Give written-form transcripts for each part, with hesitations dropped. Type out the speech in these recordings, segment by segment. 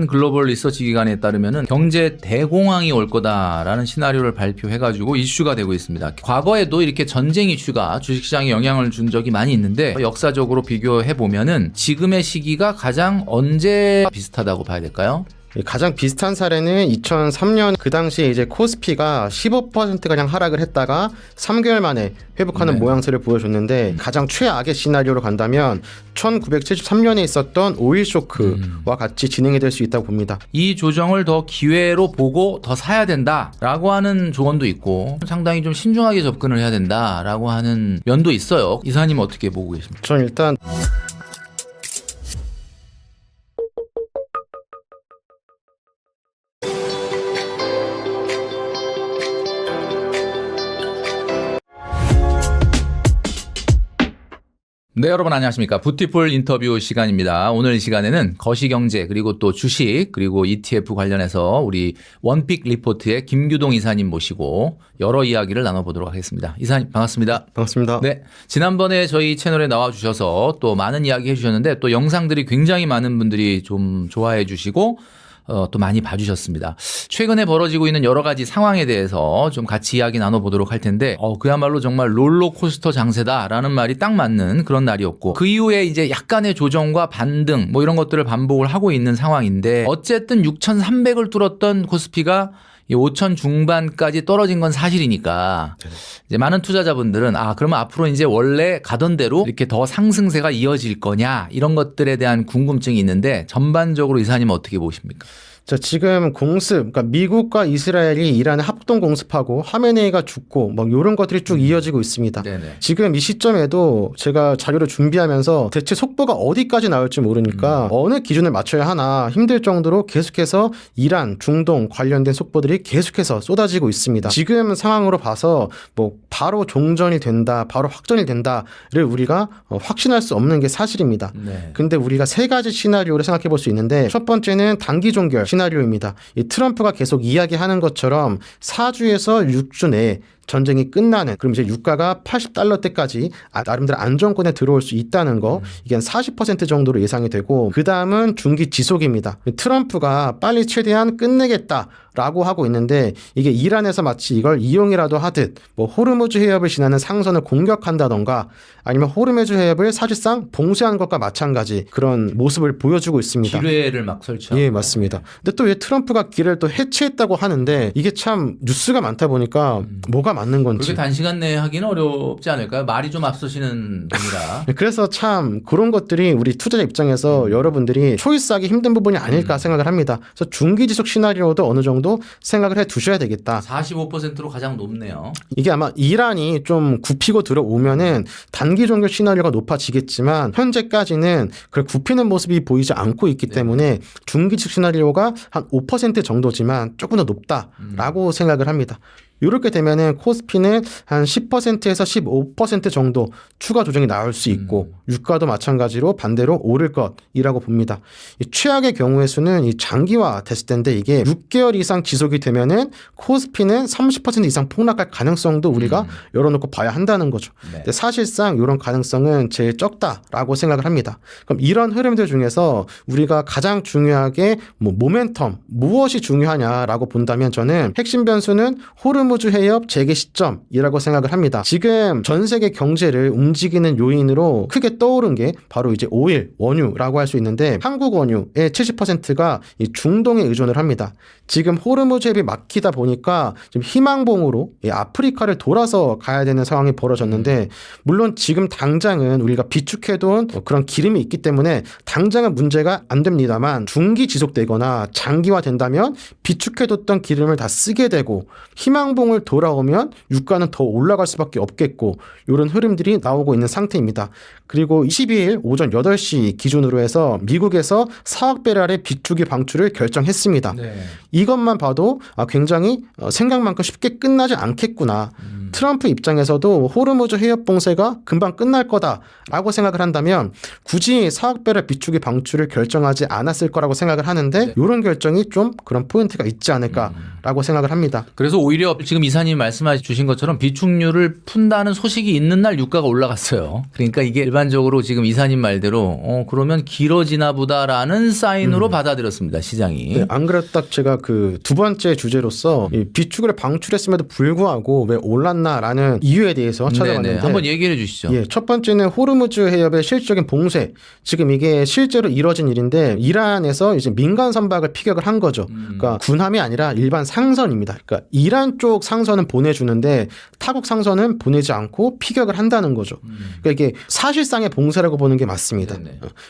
한 글로벌 리서치 기관에 따르면은 경제 대공황이 올 거다라는 시나리오를 발표해가지고 이슈가 되고 있습니다. 과거에도 이렇게 전쟁 이슈가 주식시장에 영향을 준 적이 많이 있는데 역사적으로 비교해 보면은 지금의 시기가 가장 언제 비슷하다고 봐야 될까요? 가장 비슷한 사례는 2003년 그 당시에 이제 코스피가 15%가량 하락을 했다가 3개월 만에 회복하는 모양새를 보여줬는데 가장 최악의 시나리오로 간다면 1973년에 있었던 오일 쇼크와 같이 진행이 될 수 있다고 봅니다. 이 조정을 더 기회로 보고 더 사야 된다라고 하는 조언도 있고 상당히 좀 신중하게 접근을 해야 된다라고 하는 면도 있어요. 이사님 어떻게 보고 계십니까? 저는 일단 네, 여러분 안녕하십니까. 뷰티풀 인터뷰 시간입니다. 오늘 이 시간에는 거시경제 그리고 또 주식 그리고 ETF 관련해서 우리 원픽 리포트의 김규동 이사님 모시고 여러 이야기를 나눠보도록 하겠습니다. 이사님 반갑습니다. 반갑습니다. 네, 지난번에 저희 채널에 나와주셔서 또 많은 이야기 해주셨는데 또 영상들이 굉장히 많은 분들이 좀 좋아해 주시고 또 많이 봐주셨습니다. 최근에 벌어지고 있는 여러 가지 상황에 대해서 좀 같이 이야기 나눠보도록 할 텐데 그야말로 정말 롤러코스터 장세다라는 말이 딱 맞는 그런 날이었고 그 이후에 이제 약간의 조정과 반등 뭐 이런 것들을 반복을 하고 있는 상황인데 어쨌든 6,300을 뚫었던 코스피가 5천 중반까지 떨어진 건 사실이니까 이제 많은 투자자분들은 그러면 앞으로 이제 원래 가던 대로 이렇게 더 상승세가 이어질 거냐 이런 것들에 대한 궁금증이 있는데 전반적으로 이사님 어떻게 보십니까? 자, 지금 공습, 그러니까 미국과 이스라엘이 이란의 합동 공습하고 하메네이가 죽고 막 이런 것들이 쭉 이어지고 있습니다. 네네. 지금 이 시점에도 제가 자료를 준비하면서 대체 속보가 어디까지 나올지 모르니까 어느 기준을 맞춰야 하나 힘들 정도로 계속해서 이란, 중동 관련된 속보들이 계속해서 쏟아지고 있습니다. 지금 상황으로 봐서 뭐 바로 종전이 된다, 바로 확전이 된다를 우리가 확신할 수 없는 게 사실입니다. 네. 근데 우리가 세 가지 시나리오를 생각해 볼 수 있는데 첫 번째는 단기 종결 시나리오입니다. 이 트럼프가 계속 이야기하는 것처럼 4주에서 6주 내에 전쟁이 끝나는 그럼 이제 유가가 $80대까지 나름대로 안정권에 들어올 수 있다는 거 이게 한 40% 정도로 예상이 되고 그 다음은 중기 지속입니다. 트럼프가 빨리 최대한 끝내겠다라고 하고 있는데 이게 이란에서 마치 이걸 이용이라도 하듯 뭐 호르무즈 해협을 지나는 상선을 공격한다던가 아니면 호르무즈 해협을 사실상 봉쇄한 것과 마찬가지 그런 모습을 보여주고 있습니다. 기뢰를 막 설치하고. 예, 맞습니다. 근데 또 왜 트럼프가 기뢰를 또 해체했다고 하는데 이게 참 뉴스가 많다 보니까 뭐가 맞는 건지. 그렇게 단시간 내에 하기는 어렵지 않을까요? 말이 좀 앞서시는 분이라. 그래서 참 그런 것들이 우리 투자자 입장에서 여러분들이 초이스하기 힘든 부분이 아닐까 생각을 합니다. 그래서 중기지속 시나리오도 어느 정도 생각을 해 두셔야 되겠다. 45%로 가장 높네요. 이게 아마 이란이 좀 굽히고 들어오면은 단기 종결 시나리오가 높아지겠지만 현재까지는 그 굽히는 모습이 보이지 않고 있기 때문에 중기지속 시나리오가 한 5% 정도지만 조금 더 높다라고 생각을 합니다. 이렇게 되면은 코스피는 한 10%에서 15% 정도 추가 조정이 나올 수 있고 유가도 마찬가지로 반대로 오를 것이라고 봅니다. 이 최악의 경우의 수는 이 장기화 됐을 텐데 이게 6개월 이상 지속이 되면은 코스피는 30% 이상 폭락할 가능성도 우리가 열어놓고 봐야 한다는 거죠. 네. 근데 사실상 이런 가능성은 제일 적다라고 생각을 합니다. 그럼 이런 흐름들 중에서 우리가 가장 중요하게 뭐 모멘텀 무엇이 중요하냐라고 본다면 저는 핵심 변수는 호르무즈 해협 재개 시점이라고 생각을 합니다. 지금 전 세계 경제를 움직이는 요인으로 크게 떠오른 게 바로 이제 오일, 원유라고 할 수 있는데 한국 원유의 70%가 이 중동에 의존을 합니다. 지금 호르무즈 해협이 막히다 보니까 지금 희망봉으로 이 아프리카를 돌아서 가야 되는 상황이 벌어졌는데 물론 지금 당장은 우리가 비축해둔 그런 기름이 있기 때문에 당장은 문제가 안 됩니다만 중기 지속되거나 장기화 된다면 비축해뒀던 기름을 다 쓰게 되고 희망봉을 돌아오면 유가는 더 올라갈 수밖에 없겠고 이런 흐름들이 나오고 있는 상태입니다. 그리고 22일 오전 8시 기준으로 해서 미국에서 4억 배럴의 비축유 방출을 결정했습니다. 네. 이것만 봐도 굉장히 생각만큼 쉽게 끝나지 않겠구나. 트럼프 입장에서도 호르무즈 해협 봉쇄가 금방 끝날 거다라고 생각을 한다면 굳이 4억 배럴 비축유 방출을 결정하지 않았을 거라고 생각을 하는데 이런 결정이 좀 그런 포인트가 있지 않을까라고 생각을 합니다. 그래서 오히려 지금 이사님 말씀해 주신 것처럼 비축류를 푼다는 소식이 있는 날 유가가 올라갔어요. 그러니까 이게 일반적으로 지금 이사님 말대로 그러면 길어지나 보다라는 사인으로 받아들였습니다. 시장이. 네, 안 그래도 딱 제가 그 두 번째 주제로서 이 비축을 방출했음에도 불구하고 왜 올랐나라는 이유에 대해서 찾아봤는데 네네. 한번 얘기해 주시죠. 예, 첫 번째는 호르무즈 해협의 실질적인 봉쇄. 지금 이게 실제로 이뤄진 일인데 이란에서 이제 민간 선박을 피격을 한 거죠. 그러니까 군함이 아니라 일반 상선입니다. 그러니까 이란 쪽 상선은 보내주는데 타국 상선은 보내지 않고 피격을 한다는 거죠. 그러니까 이게 사실상의 봉쇄라고 보는 게 맞습니다.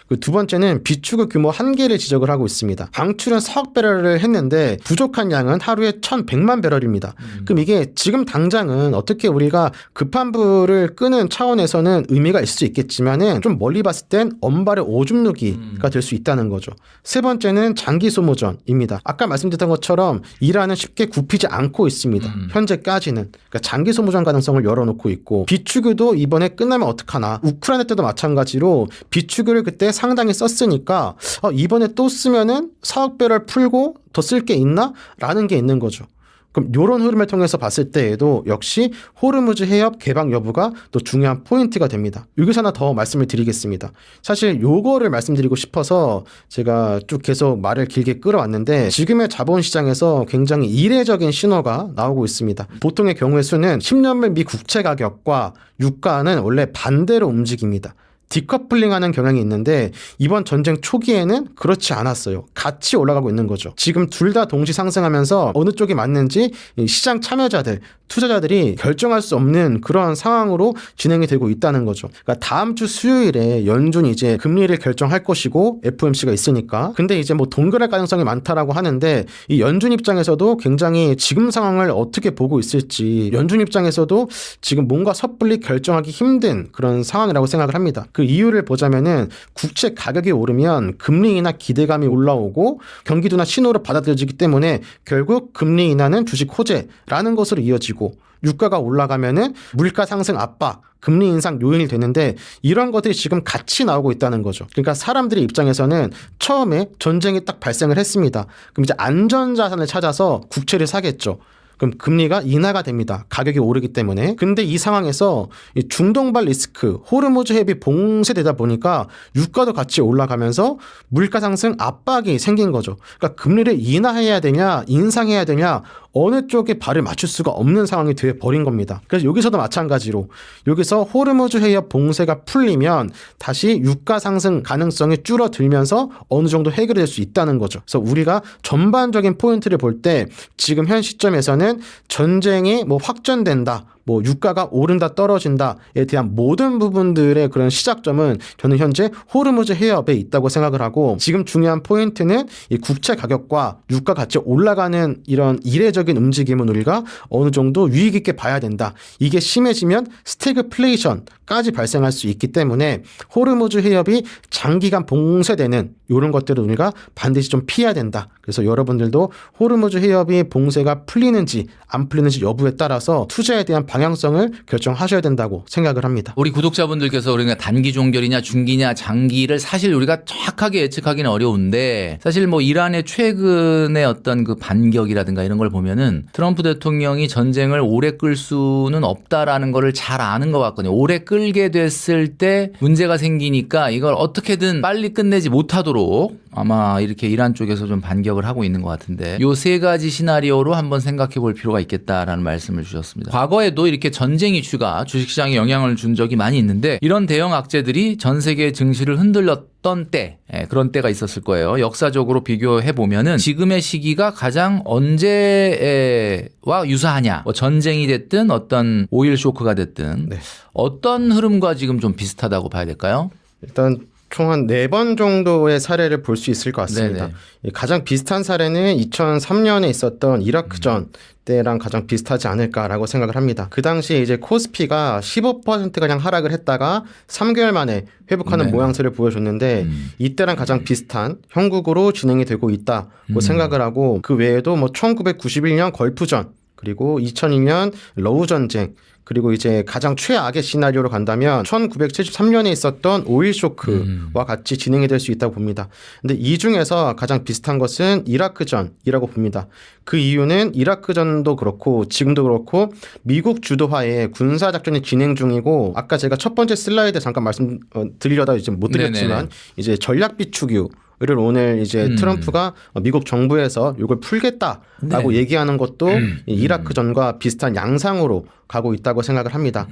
그 두 번째는 비축의 규모 한계를 지적을 하고 있습니다. 방출은 4억 배럴을 했는데 부족한 양은 하루에 1,100만 배럴입니다. 그럼 이게 지금 당장은 어떻게 우리가 급한 불을 끄는 차원에서는 의미가 있을 수 있겠지만은 좀 멀리 봤을 땐 엄발의 오줌 누기가 될 수 있다는 거죠. 세 번째는 장기 소모전입니다. 아까 말씀드렸던 것처럼 이란은 쉽게 굽히지 않고 있습니다. 현재까지는. 그러니까 장기 소모전 가능성을 열어놓고 있고 비축유도 이번에 끝나면 어떡하나. 우크라이나 때도 마찬가지로 비축유를 그때 상당히 썼으니까 이번에 또 쓰면은 4억 배럴 풀고 더 쓸 게 있나? 라는 게 있는 거죠. 그럼 이런 흐름을 통해서 봤을 때에도 역시 호르무즈 해협 개방 여부가 또 중요한 포인트가 됩니다. 여기서 하나 더 말씀을 드리겠습니다. 사실 요거를 말씀드리고 싶어서 제가 쭉 계속 말을 길게 끌어왔는데 지금의 자본시장에서 굉장히 이례적인 신호가 나오고 있습니다. 보통의 경우의 수는 10년물 미 국채 가격과 유가는 원래 반대로 움직입니다. 디커플링하는 경향이 있는데 이번 전쟁 초기에는 그렇지 않았어요. 같이 올라가고 있는 거죠. 지금 둘 다 동시 상승하면서 어느 쪽이 맞는지 시장 참여자들, 투자자들이 결정할 수 없는 그런 상황으로 진행이 되고 있다는 거죠. 그러니까 다음 주 수요일에 연준이 이제 금리를 결정할 것이고 FOMC가 있으니까. 근데 이제 뭐 동결할 가능성이 많다라고 하는데 이 연준 입장에서도 굉장히 지금 상황을 어떻게 보고 있을지 연준 입장에서도 지금 뭔가 섣불리 결정하기 힘든 그런 상황이라고 생각을 합니다. 그 이유를 보자면은 국채 가격이 오르면 금리 인하 기대감이 올라오고 경기도나 신호로 받아들여지기 때문에 결국 금리 인하는 주식 호재라는 것으로 이어지고 유가가 올라가면은 물가 상승 압박, 금리 인상 요인이 되는데 이런 것들이 지금 같이 나오고 있다는 거죠. 그러니까 사람들의 입장에서는 처음에 전쟁이 딱 발생을 했습니다. 그럼 이제 안전자산을 찾아서 국채를 사겠죠. 그럼 금리가 인하가 됩니다. 가격이 오르기 때문에. 근데 이 상황에서 이 중동발 리스크, 호르무즈 해협이 봉쇄되다 보니까 유가도 같이 올라가면서 물가 상승 압박이 생긴 거죠. 그러니까 금리를 인하해야 되냐, 인상해야 되냐, 어느 쪽에 발을 맞출 수가 없는 상황이 되어 버린 겁니다. 그래서 여기서도 마찬가지로 여기서 호르무즈 해협 봉쇄가 풀리면 다시 유가 상승 가능성이 줄어들면서 어느 정도 해결될 수 있다는 거죠. 그래서 우리가 전반적인 포인트를 볼 때 지금 현 시점에서는 전쟁이 뭐 확전된다, 뭐 유가가 오른다 떨어진다에 대한 모든 부분들의 그런 시작점은 저는 현재 호르무즈 해협에 있다고 생각을 하고 지금 중요한 포인트는 이 국채 가격과 유가 같이 올라가는 이런 이례적인 움직임은 우리가 어느 정도 유의 깊게 봐야 된다. 이게 심해지면 스태그플레이션까지 발생할 수 있기 때문에 호르무즈 해협이 장기간 봉쇄되는 이런 것들을 우리가 반드시 좀 피해야 된다. 그래서 여러분들도 호르무즈 해협이 봉쇄가 풀리는지 안 풀리는지 여부에 따라서 투자에 대한 방향성을 결정하셔야 된다고 생각을 합니다. 우리 구독자분들께서 우리가 단기 종결이냐 중기냐 장기를 사실 우리가 정확하게 예측하기는 어려운데 사실 뭐 이란의 최근의 어떤 그 반격이라든가 이런 걸 보면은 트럼프 대통령이 전쟁을 오래 끌 수는 없다라는 거를 잘 아는 것 같거든요. 오래 끌게 됐을 때 문제가 생기니까 이걸 어떻게든 빨리 끝내지 못하도록 아마 이렇게 이란 쪽에서 좀 반격을 하고 있는 것 같은데 요 세 가지 시나리오로 한번 생각해 볼 필요가 있겠다라는 말씀을 주셨습니다. 과거에도 이렇게 전쟁 이슈가 주식시장에 영향을 준 적이 많이 있는데 이런 대형 악재들이 전 세계 증시를 흔들렸던 때 그런 때가 있었을 거예요. 역사적으로 비교해 보면은 지금의 시기가 가장 언제와 유사하냐 뭐 전쟁이 됐든 어떤 오일 쇼크가 됐든 네. 어떤 흐름과 지금 좀 비슷하다고 봐야 될까요? 일단 총 한 4번 정도의 사례를 볼 수 있을 것 같습니다. 가장 비슷한 사례는 2003년에 있었던 이라크전 때랑 가장 비슷하지 않을까라고 생각을 합니다. 그 당시에 이제 코스피가 15%가량 하락을 했다가 3개월 만에 회복하는 모양새를 보여줬는데 이때랑 가장 비슷한 형국으로 진행이 되고 있다고 생각을 하고 그 외에도 뭐 1991년 걸프전 그리고 2002년 러우 전쟁, 그리고 이제 가장 최악의 시나리오로 간다면 1973년에 있었던 오일 쇼크와 같이 진행이 될 수 있다고 봅니다. 근데 이 중에서 가장 비슷한 것은 이라크전이라고 봅니다. 그 이유는 이라크전도 그렇고 지금도 그렇고 미국 주도하에 군사 작전이 진행 중이고, 아까 제가 첫 번째 슬라이드 잠깐 말씀드리려다 이제 못 드렸지만 네네네. 이제 전략 비축유 를 오늘 이제 트럼프가 미국 정부에서 이걸 풀겠다라고 얘기하는 것도 이 이라크전과 비슷한 양상으로 가고 있다고 생각을 합니다.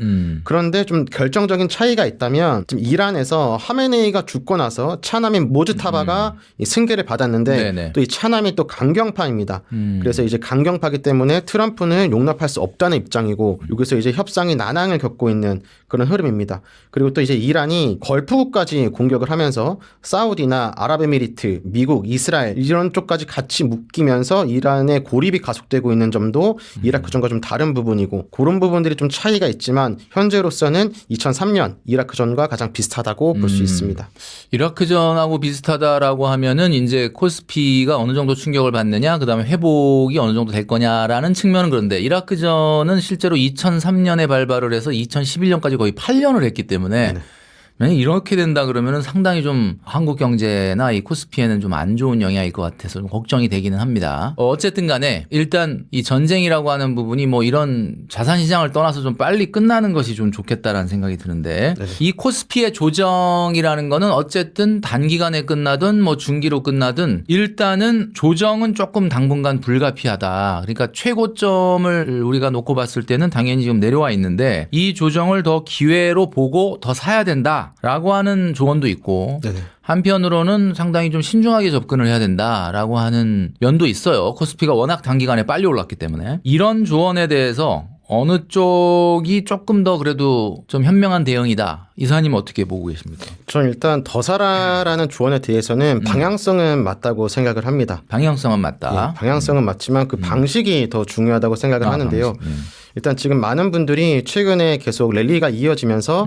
그런데 좀 결정적인 차이가 있다면, 지금 이란에서 하메네이가 죽고 나서 차남인 모즈타바가 이 승계를 받았는데 네네. 또 이 차남이 또 강경파입니다. 그래서 이제 강경파기 때문에 트럼프는 용납할 수 없다는 입장이고, 여기서 이제 협상이 난항을 겪고 있는 그런 흐름입니다. 그리고 또 이제 이란이 걸프국까지 공격을 하면서 사우디나 아랍에미리트, 미국, 이스라엘 이런 쪽까지 같이 묶이면서 이란의 고립이 가속되고 있는 점도 이라크전과 좀 다른 부분이고, 그런 부분들이 좀 차이가 있지만 현재로서는 2003년 이라크전과 가장 비슷하다고 볼 수 있습니다. 이라크전하고 비슷하다라고 하면은 이제 코스피가 어느 정도 충격을 받느냐, 그다음에 회복이 어느 정도 될 거냐라는 측면은 그런데, 이라크전은 실제로 2003년에 발발을 해서 2011년까지 거의 8년을 했기 때문에 만약 이렇게 된다 그러면은 상당히 좀 한국 경제나 이 코스피에는 좀 안 좋은 영향일 것 같아서 좀 걱정이 되기는 합니다. 어쨌든 간에 일단 이 전쟁이라고 하는 부분이 뭐 이런 자산 시장을 떠나서 좀 빨리 끝나는 것이 좀 좋겠다라는 생각이 드는데, 이 코스피의 조정이라는 거는 어쨌든 단기간에 끝나든 뭐 중기로 끝나든 일단은 조정은 조금 당분간 불가피하다. 그러니까 최고점을 우리가 놓고 봤을 때는 당연히 지금 내려와 있는데 이 조정을 더 기회로 보고 더 사야 된다라고 하는 조언도 있고, 네네. 한편으로는 상당히 좀 신중하게 접근을 해야 된다라고 하는 면도 있어요. 코스피가 워낙 단기간에 빨리 올랐기 때문에. 이런 조언에 대해서 어느 쪽이 조금 더 그래도 좀 현명한 대응이다, 이사님 어떻게 보고 계십니까? 저는 일단 더 사라라는 조언에 대해서는 방향성은 맞다고 생각을 합니다. 방향성은 맞다. 예, 방향성은 맞지만 그 방식이 더 중요하다고 생각을 하는데요. 방식. 일단 지금 많은 분들이 최근에 계속 랠리가 이어지면서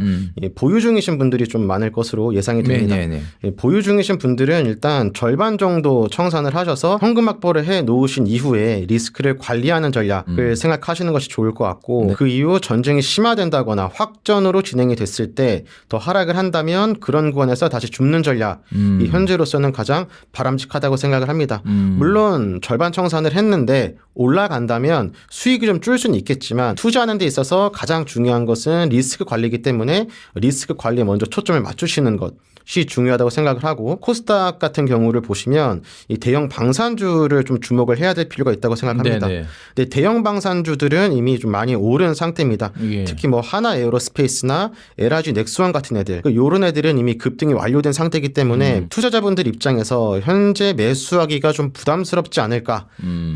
보유 중이신 분들이 좀 많을 것으로 예상이 됩니다. 네네네. 보유 중이신 분들은 일단 절반 정도 청산을 하셔서 현금 확보를 해 놓으신 이후에 리스크를 관리하는 전략을 생각하시는 것이 좋을 것 같고, 그 이후 전쟁이 심화된다거나 확전으로 진행이 됐을 때 더 하락을 한다면 그런 구간에서 다시 줍는 전략이 현재로서는 가장 바람직하다고 생각을 합니다. 물론 절반 청산을 했는데 올라간다면 수익이 좀 줄 수는 있겠지만, 투자하는 데 있어서 가장 중요한 것은 리스크 관리이기 때문에 리스크 관리에 먼저 초점을 맞추시는 것이 중요하다고 생각을 하고, 코스닥 같은 경우를 보시면 이 대형 방산주를 좀 주목을 해야 될 필요가 있다고 생각합니다. 네네. 근데 대형 방산주들은 이미 좀 많이 오른 상태입니다. 예. 특히 뭐 하나 에어로스페이스나 LRG 넥스원 같은 애들, 요런 애들은 이미 급등이 완료된 상태이기 때문에 투자자분들 입장에서 현재 매수하기가 좀 부담스럽지 않을까.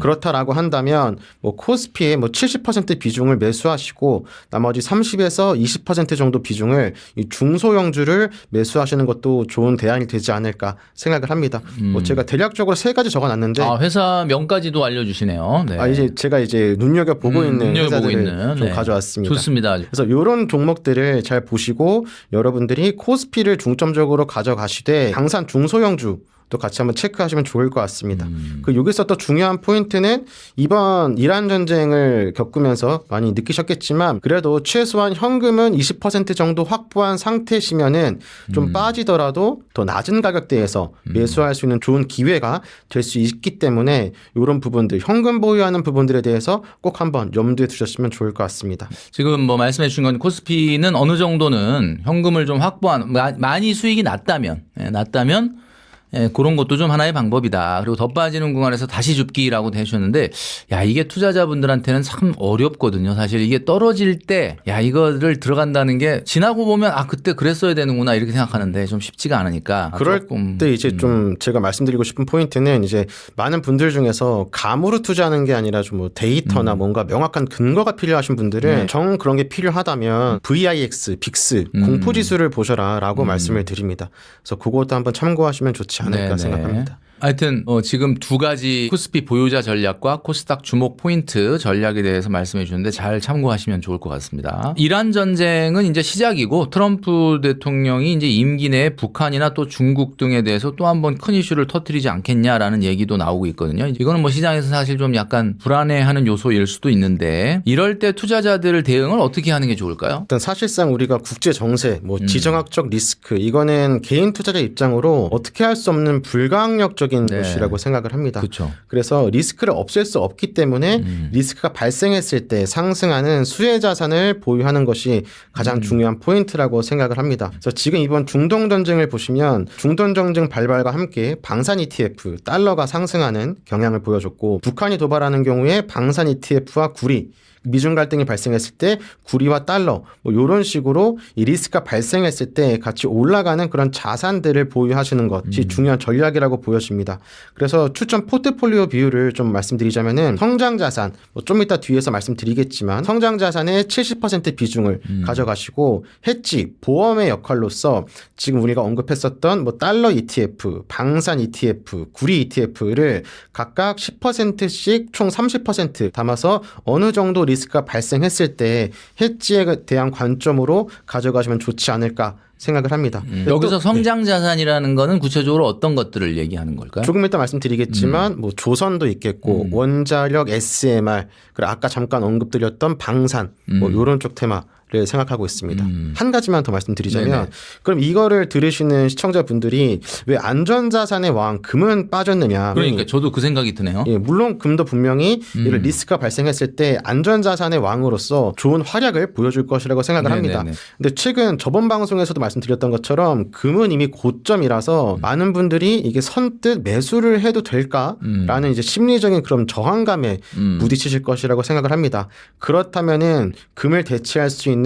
그렇다라고 한다면 뭐 코스피의 뭐 70% 비중을 매수하시고 나머지 30에서 20% 정도 비중을 이 중소형주를 매수하시는 것도 좋은 대안이 되지 않을까 생각을 합니다. 뭐 제가 대략적으로 세 가지 적어놨는데, 회사 명까지도 알려주시네요. 네. 이제 제가 이제 눈여겨 보고 있는 눈여겨보고 회사들을 있는, 좀 네. 가져왔습니다. 좋습니다. 그래서 이런 종목들을 잘 보시고 여러분들이 코스피를 중점적으로 가져가시되 방산 중소형주 또 같이 한번 체크하시면 좋을 것 같습니다. 그 여기서 또 중요한 포인트는 이번 이란 전쟁을 겪으면서 많이 느끼셨겠지만 그래도 최소한 현금은 20% 정도 확보한 상태시면은 좀 빠지더라도 더 낮은 가격대에서 매수할 수 있는 좋은 기회가 될 수 있기 때문에 이런 부분들, 현금 보유하는 부분들에 대해서 꼭 한번 염두에 두셨으면 좋을 것 같습니다. 지금 뭐 말씀해 주신 건 코스피는 어느 정도는 현금을 좀 확보한, 많이 수익이 났다면 그런 것도 좀 하나의 방법이다. 그리고 더 빠지는 구간에서 다시 줍기라고 해주셨는데, 야, 이게 투자자분들한테는 참 어렵거든요. 사실 이게 떨어질 때, 야, 이거를 들어간다는 게 지나고 보면 그때 그랬어야 되는구나 이렇게 생각하는데 좀 쉽지가 않으니까. 그럴 조금, 때 이제 좀 제가 말씀드리고 싶은 포인트는, 이제 많은 분들 중에서 감으로 투자하는 게 아니라 좀 뭐 데이터나 뭔가 명확한 근거가 필요하신 분들은 정 그런 게 필요하다면 VIX, 빅스, 공포지수를 보셔라 라고 말씀을 드립니다. 그래서 그것도 한번 참고하시면 좋지 않을까 네네. 생각합니다. 하여튼 지금 두 가지 코스피 보유자 전략과 코스닥 주목 포인트 전략에 대해서 말씀해 주는데 잘 참고하시면 좋을 것 같습니다. 이란 전쟁은 이제 시작이고 트럼프 대통령이 이제 임기 내에 북한이나 또 중국 등에 대해서 또 한 번 큰 이슈를 터뜨리지 않겠냐라는 얘기도 나오고 있거든요. 이거는 뭐 시장에서 사실 좀 약간 불안해하는 요소일 수도 있는데 이럴 때 투자자들 대응을 어떻게 하는 게 좋을까요? 일단 사실상 우리가 국제 정세, 지정학적 리스크 이거는 개인 투자자 입장으로 어떻게 할 수 없는 불가항력적인 네. 것이라고 생각을 합니다. 그렇죠. 그래서 리스크를 없앨 수 없기 때문에 리스크가 발생했을 때 상승하는 수혜 자산을 보유하는 것이 가장 중요한 포인트라고 생각을 합니다. 그래서 지금 이번 중동 전쟁을 보시면 중동 전쟁 발발과 함께 방산 ETF 달러가 상승하는 경향을 보여줬고 북한이 도발하는 경우에 방산 ETF와 구리 미중 갈등이 발생했을 때 구리와 달러 이런 식으로 이 리스크가 발생했을 때 같이 올라가는 그런 자산들을 보유하시는 것이 중요한 전략이라고 보여집니다. 그래서 추천 포트폴리오 비율을 좀 말씀드리자면은 성장 자산 좀 이따 뒤에서 말씀드리겠지만 성장 자산의 70% 비중을 가져가시고 해지 보험의 역할로서 지금 우리가 언급했었던 달러 ETF, 방산 ETF, 구리 ETF를 각각 10%씩 총 30% 담아서 어느 정도 리스크가 발생했을 때 해지에 대한 관점으로 가져가시면 좋지 않을까 생각을 합니다. 여기서 성장 자산이라는 거는 구체적으로 어떤 것들을 얘기하는 걸까요? 조금 이따 말씀드리겠지만 조선도 있겠고 원자력 SMR 그리고 아까 잠깐 언급드렸던 방산 이런 쪽 테마를 생각하고 있습니다. 한 가지만 더 말씀드리자면 네네. 그럼 이거를 들으시는 시청자분들이 왜 안전자산의 왕 금은 빠졌느냐. 그러니까 저도 그 생각이 드네요. 예, 물론 금도 분명히 이런 리스크가 발생했을 때 안전자산의 왕으로서 좋은 활약을 보여줄 것이라고 생각을 합니다. 네네네. 근데 최근 저번 방송에서도 말씀드렸던 것처럼 금은 이미 고점이라서 많은 분들이 이게 선뜻 매수를 해도 될까라는 이제 심리적인 그런 저항감에 부딪히실 것이라고 생각을 합니다. 그렇다면은 금을 대체할 수 있는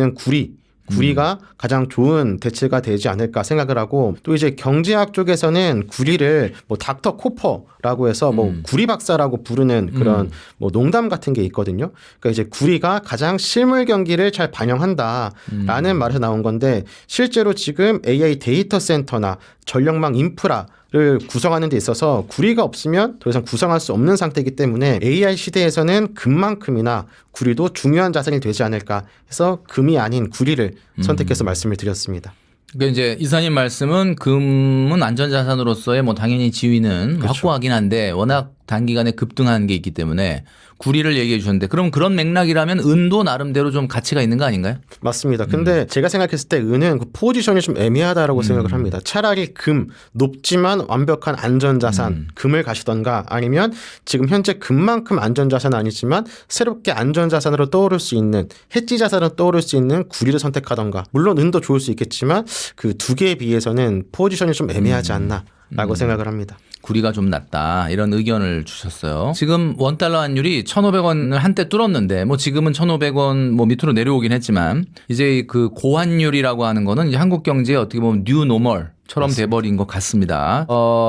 구리가 가장 좋은 대체가 되지 않을까 생각을 하고 또 이제 경제학 쪽에서는 구리를 닥터 코퍼라고 해서 구리 박사라고 부르는 그런 농담 같은 게 있거든요. 그러니까 이제 구리가 가장 실물 경기를 잘 반영한다라는 말에서 나온 건데 실제로 지금 AI 데이터 센터나 전력망 인프라를 구성하는 데 있어서 구리가 없으면 더 이상 구성할 수 없는 상태이기 때문에 AI 시대에서는 금만큼이나 구리도 중요한 자산이 되지 않을까 해서 금이 아닌 구리를 선택해서 말씀을 드렸습니다. 그러니까 이제 이사님 말씀은 금은 안전자산으로서의 당연히 지위는 확고하긴 한데 워낙 단기간에 급등한 게 있기 때문에 구리를 얘기해 주셨는데 그럼 그런 맥락이라면 은도 나름대로 좀 가치가 있는 거 아닌가요? 맞습니다. 근데 제가 생각했을 때 은은 그 포지션이 좀 애매하다라고 생각을 합니다. 차라리 금 높지만 완벽한 안전자산 금을 가시던가 아니면 지금 현재 금만큼 안전자산은 아니지만 새롭게 안전자산으로 떠오를 수 있는 해지 자산으로 떠오를 수 있는 구리를 선택하던가 물론 은도 좋을 수 있겠지만 그 두 개에 비해서는 포지션이 좀 애매하지 않나라고 생각을 합니다. 구리가 좀 낮다 이런 의견을 주셨어요. 지금 원달러 환율이 1,500원을 한때 뚫었는데 지금은 1,500원 밑으로 내려오긴 했지만 이제 그 고환율이라고 하는 거는 이제 한국 경제에 어떻게 보면 뉴 노멀 처럼 돼버린 것 같습니다.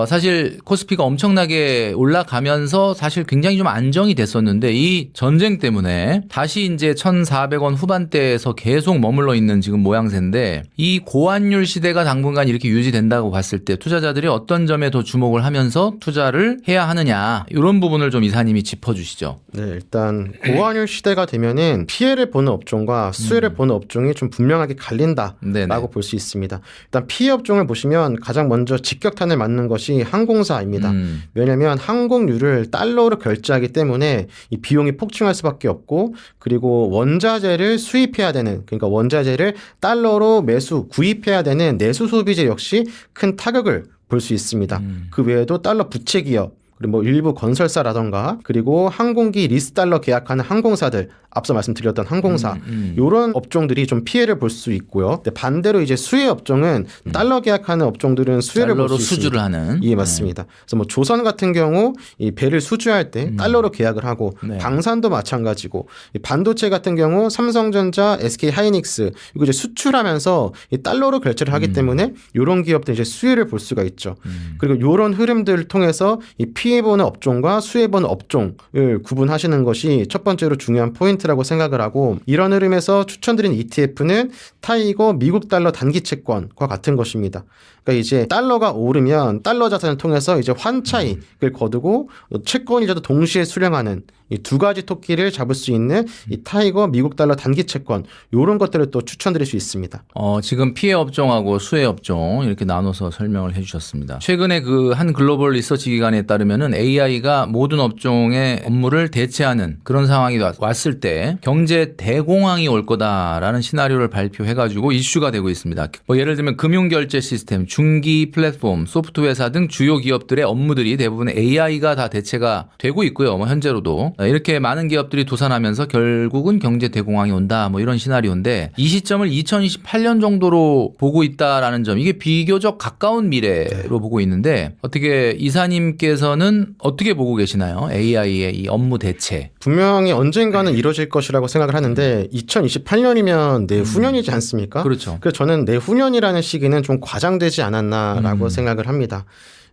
사실 코스피가 엄청나게 올라가면서 사실 굉장히 좀 안정이 됐었는데 이 전쟁 때문에 다시 이제 1,400원 후반대에서 계속 머물러 있는 지금 모양새인데 이 고환율 시대가 당분간 이렇게 유지된다고 봤을 때 투자자들이 어떤 점에 더 주목을 하면서 투자를 해야 하느냐 이런 부분을 좀 이사님이 짚어주시죠. 네, 일단 고환율 시대가 되면은 피해를 보는 업종과 수혜를 보는 업종이 좀 분명하게 갈린다라고 볼 수 있습니다. 일단 피해 업종을 보시면 가장 먼저 직격탄을 맞는 것이 항공사입니다. 왜냐하면 항공유를 달러로 결제하기 때문에 이 비용이 폭증할 수밖에 없고 그리고 원자재를 수입해야 되는 그러니까 원자재를 달러로 구입해야 되는 내수 소비재 역시 큰 타격을 볼 수 있습니다. 그 외에도 달러 부채 기업 그리고 일부 건설사라던가 그리고 항공기 리스달러 계약하는 항공사들 앞서 말씀드렸던 항공사 이런 업종들이 좀 피해를 볼 수 있고요. 근데 반대로 이제 수혜 업종은 달러 계약하는 업종들은 수혜를 볼 수 있습니다. 수주를 하는. 예, 맞습니다. 그래서 조선 같은 경우 이 배를 수주할 때 달러로 계약을 하고 방산도 마찬가지고 이 반도체 같은 경우 삼성전자, SK 하이닉스 이거 이제 수출하면서 이 달러로 결제를 하기 때문에 이런 기업들 이제 수혜를 볼 수가 있죠. 그리고 이런 흐름들을 통해서 이 피해 보는 업종과 수혜 보는 업종을 구분하시는 것이 첫 번째로 중요한 포인트라고 생각을 하고 이런 흐름에서 추천드린 ETF는 타이거 미국 달러 단기 채권과 같은 것입니다. 그러니까 그러니까 이제 달러가 오르면 달러 자산을 통해서 이제 환차익을 거두고 채권이자도 동시에 수령하는 이 두 가지 토끼를 잡을 수 있는 이 타이거 미국 달러 단기 채권 이런 것들을 또 추천드릴 수 있습니다. 지금 피해 업종하고 수혜 업종 이렇게 나눠서 설명을 해주셨습니다. 최근에 그 한 글로벌 리서치 기관에 따르면은 AI가 모든 업종의 업무를 대체하는 그런 상황이 왔을 때 경제 대공황이 올 거다라는 시나리오를 발표해가지고 이슈가 되고 있습니다. 뭐 예를 들면 금융결제 시스템, 중기 플랫폼, 소프트웨어사 등 주요 기업들의 업무들이 대부분 AI가 다 대체가 되고 있고요. 뭐 현재로도 이렇게 많은 기업들이 도산하면서 결국은 경제 대공황이 온다. 뭐 이런 시나리오인데 이 시점을 2028년 정도로 보고 있다라는 점 이게 비교적 가까운 미래로 보고 있는데 어떻게 이사님께서는 어떻게 보고 계시나요? AI의 이 업무 대체. 분명히 언젠가는 이루어질 것이라고 생각을 하는데 2028년이면 내후년이지 않습니까? 그렇죠. 그래서 저는 내후년이라는 시기는 좀 과장되지 않았나라고 생각을 합니다.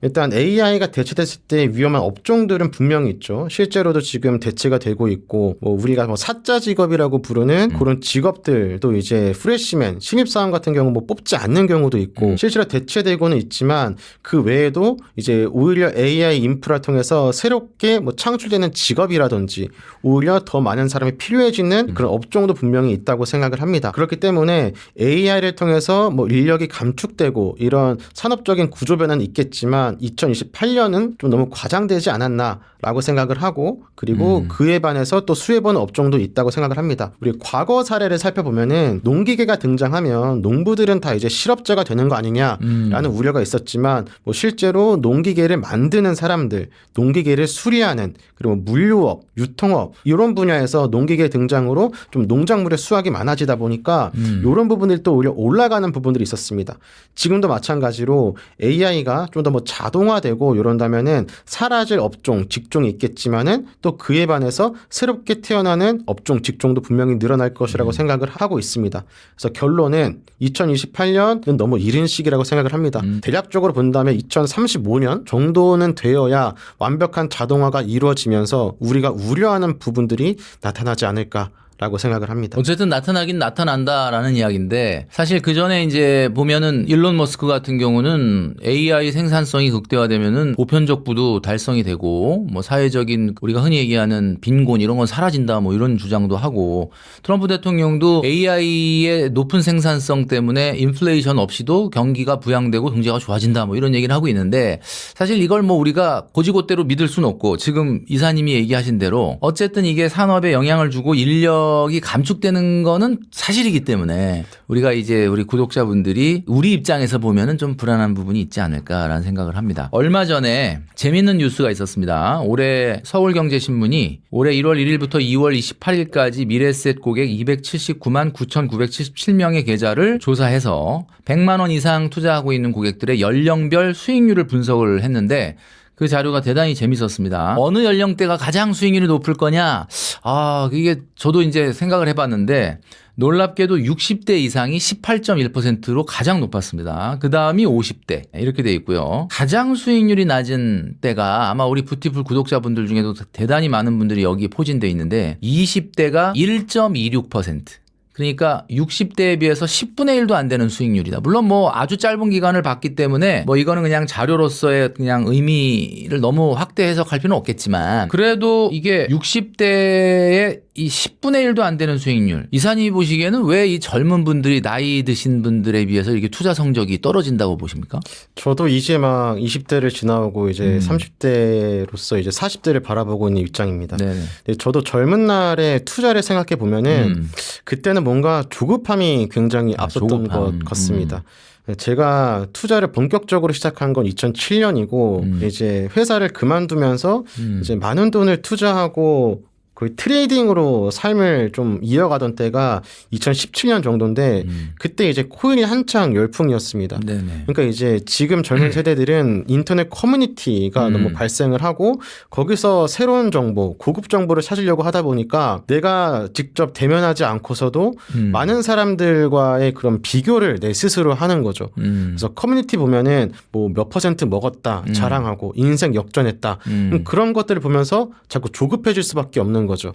일단 AI가 대체됐을 때 위험한 업종들은 분명히 있죠. 실제로도 지금 대체가 되고 있고 뭐 우리가 뭐 사자 직업이라고 부르는 그런 직업들도 이제 프레시맨 신입사원 같은 경우 뭐 뽑지 않는 경우도 있고 실제로 대체되고는 있지만 그 외에도 이제 오히려 AI 인프라를 통해서 새롭게 뭐 창출되는 직업이라든지 오히려 더 많은 사람이 필요해지는 그런 업종도 분명히 있다고 생각을 합니다. 그렇기 때문에 AI를 통해서 뭐 인력이 감축되고 이런 산업적인 구조 변화는 있겠지만 2028년은 좀 너무 과장되지 않았나라고 생각을 하고 그리고 그에 반해서 또 수혜보는 업종도 있다고 생각을 합니다. 우리 과거 사례를 살펴보면은 농기계가 등장하면 농부들은 다 이제 실업자가 되는 거 아니냐라는 우려가 있었지만 뭐 실제로 농기계를 만드는 사람들, 농기계를 수리하는 그리고 물류업, 유통업 이런 분야에서 농기계 등장으로 좀 농작물의 수확이 많아지다 보니까 이런 부분들이 또 오히려 올라가는 부분들이 있었습니다. 지금도 마찬가지로 AI가 좀 더 뭐 자동화되고 이런다면은 사라질 업종, 직종이 있겠지만은 또 그에 반해서 새롭게 태어나는 업종, 직종도 분명히 늘어날 것이라고 생각을 하고 있습니다. 그래서 결론은 2028년은 너무 이른 시기라고 생각을 합니다. 대략적으로 본다면 2035년 정도는 되어야 완벽한 자동화가 이루어지면서 우리가 우려하는 부분들이 나타나지 않을까. 라고 생각을 합니다. 어쨌든 나타나긴 나타난다라는 이야기인데 사실 그 전에 이제 보면은 일론 머스크 같은 경우는 AI 생산성이 극대화되면은 보편적부도 달성이 되고 뭐 사회적인 우리가 흔히 얘기하는 빈곤 이런 건 사라진다 뭐 이런 주장도 하고 트럼프 대통령도 AI의 높은 생산성 때문에 인플레이션 없이도 경기가 부양되고 경제가 좋아진다 뭐 이런 얘기를 하고 있는데 사실 이걸 뭐 우리가 고지고대로 믿을 수는 없고 지금 이사님이 얘기하신 대로 어쨌든 이게 산업에 영향을 주고 인력이 감축되는 거는 사실이기 때문에 우리가 이제 우리 구독자분들이 우리 입장에서 보면은 좀 불안한 부분이 있지 않을까라는 생각을 합니다. 얼마 전에 재미있는 뉴스가 있었습니다. 올해 서울경제신문이 올해 1월 1일부터 2월 28일까지 미래에셋 고객 279만 9,977명의 계좌를 조사해서 100만 원 이상 투자하고 있는 고객들의 연령별 수익률을 분석을 했는데 그 자료가 대단히 재밌었습니다. 어느 연령대가 가장 수익률이 높을 거냐? 이게 저도 이제 생각을 해봤는데 놀랍게도 60대 이상이 18.1%로 가장 높았습니다. 그 다음이 50대 이렇게 돼 있고요. 가장 수익률이 낮은 때가 아마 우리 뷰티풀 구독자분들 중에도 대단히 많은 분들이 여기에 포진돼 있는데 20대가 1.26%. 그러니까 60대에 비해서 10분의 1도 안 되는 수익률이다. 물론 뭐 아주 짧은 기간을 봤기 때문에 뭐 이거는 그냥 자료로서의 그냥 의미를 너무 확대 해석할 필요는 없겠지만 그래도 이게 60대의 이 10분의 1도 안 되는 수익률. 이사님이 보시기에는 왜 이 젊은 분들이 나이 드신 분들에 비해서 이렇게 투자 성적이 떨어진다고 보십니까? 저도 이제 막 20대를 지나고 이제 30대로서 이제 40대를 바라보고 있는 입장입니다. 네네. 근데 저도 젊은 날에 투자를 생각해 보면은 그때는 뭔가 조급함이 굉장히 앞섰던 것 같습니다. 제가 투자를 본격적으로 시작한 건 2007년이고 이제 회사를 그만두면서 이제 많은 돈을 투자하고 거의 트레이딩으로 삶을 좀 이어가던 때가 2017년 정도인데 그때 이제 코인이 한창 열풍이었습니다. 네네. 그러니까 이제 지금 젊은 세대들은 인터넷 커뮤니티가 너무 발생을 하고 거기서 새로운 정보, 고급 정보를 찾으려고 하다 보니까 내가 직접 대면하지 않고서도 많은 사람들과의 그런 비교를 내 스스로 하는 거죠. 그래서 커뮤니티 보면은 뭐 몇 퍼센트 먹었다 자랑하고 인생 역전했다 그런 것들을 보면서 자꾸 조급해질 수밖에 없는 거죠.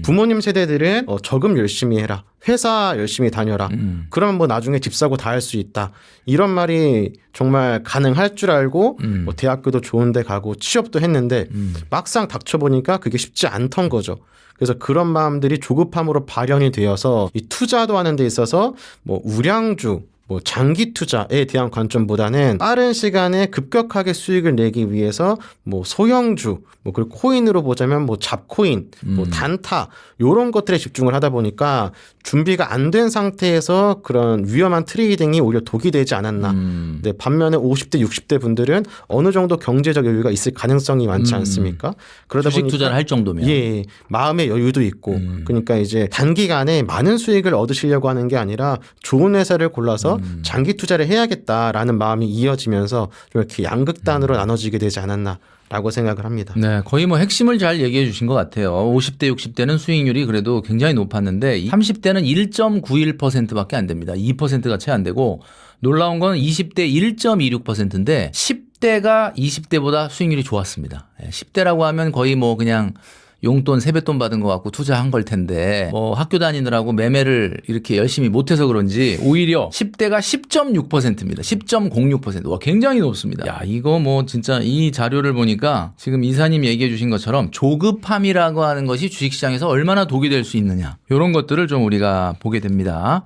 부모님 세대들은 저금 열심히 해라. 회사 열심히 다녀라. 그러면 뭐 나중에 집 사고 다 할 수 있다. 이런 말이 정말 가능할 줄 알고 뭐 대학교도 좋은 데 가고 취업도 했는데 막상 닥쳐보니까 그게 쉽지 않던 거죠. 그래서 그런 마음들이 조급함으로 발현이 되어서 이 투자도 하는 데 있어서 뭐 우량주, 뭐 장기 투자에 대한 관점보다는 빠른 시간에 급격하게 수익을 내기 위해서 뭐 소형주, 뭐 그리고 코인으로 보자면 뭐 잡코인, 뭐 단타 요런 것들에 집중을 하다 보니까 준비가 안 된 상태에서 그런 위험한 트레이딩이 오히려 독이 되지 않았나. 네, 반면에 50대, 60대 분들은 어느 정도 경제적 여유가 있을 가능성이 많지 않습니까? 그러다 주식 보니까 투자를 할 정도면. 예, 마음의 여유도 있고 그러니까 이제 단기간에 많은 수익을 얻으시려고 하는 게 아니라 좋은 회사를 골라서 장기 투자를 해야겠다라는 마음이 이어지면서 좀 이렇게 양극단으로 나눠지게 되지 않았나라고 생각을 합니다. 네, 거의 뭐 핵심을 잘 얘기해 주신 것 같아요. 50대, 60대는 수익률이 그래도 굉장히 높았는데 30대는 1.91%밖에 안 됩니다. 2%가 채 안 되고 놀라운 건 20대 1.26%인데 10대가 20대보다 수익률이 좋았습니다. 10대라고 하면 거의 뭐 그냥 용돈 세뱃돈 받은 것 같고 투자한 걸 텐데 뭐 학교 다니느라고 매매를 이렇게 열심히 못해서 그런지 오히려 10대가 10.6%입니다. 10.06%. 와, 굉장히 높습니다. 야, 이거 뭐 진짜 이 자료를 보니까 지금 이사님 얘기해 주신 것처럼 조급함이라고 하는 것이 주식시장에서 얼마나 독이 될 수 있느냐 이런 것들을 좀 우리가 보게 됩니다.